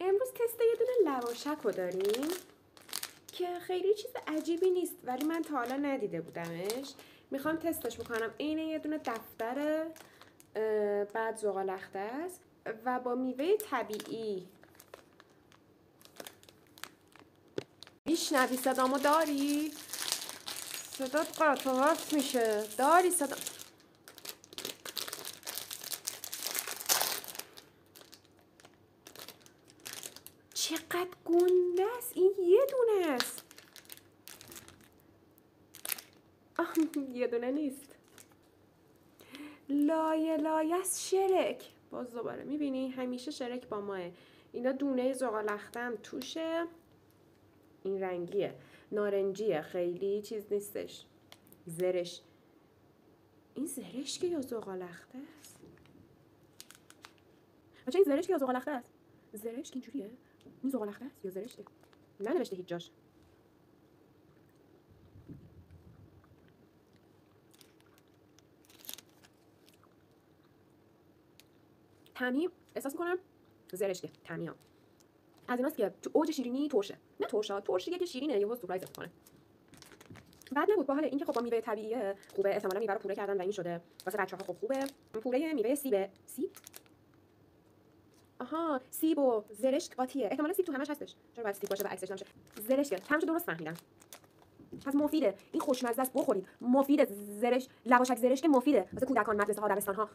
امروز تست یه دونه لواشک رو داریم که خیلی چیز عجیبی نیست ولی من تا حالا ندیده بودمش. میخوام تستش بکنم. اینه یه دونه دفتر، بعد زغال‌اخته است و با میوه طبیعی. میشنوی صدامو؟ داری؟ صدات قطع و وصل میشه. داری صدا؟ چقدر گنده است این. یه دونه است. یه دونه نیست. لایه لایه است. شرک. باز دوباره میبینی همیشه شرک با ماه. اینا دونه زغال‌اخته‌ام توشه. این رنگیه، نارنجیه، خیلی چیز نیستش. زرش. این زرشک یا زغال‌اخته است؟ بچه این زرشک یا زغال‌اخته است؟ زرشک اینجوریه؟ این زغال‌اخته است یا زرشته؟ ننوشته هیچ جاش. طعمی احساس می‌کنم زرشکه. طعمی‌ها از ایناست که تو اوج شیرینی ترشه. نه ترشیه که شیرینه یهو سورپرایز می‌کنه. بعد نبود. باحال. این که خب با میوه طبیعیه خوبه. احتمالاً میوه رو پوره کردن و این شده. واسه بچه‌ها خب خوبه. پوره میوه سیب. آها، سیب و زرشک قاطیه. احتمالاً سیب تو همش هستش. چرا باید سیب باشه و عکسش نمیشه؟ زرشکه. طعمش درست فهمیدم. پس مفیده. این خوشمزه است، بخورید. مفیده. لواشک زرشک مفیده واسه کودکان، مدرسه ها، دبستان ها.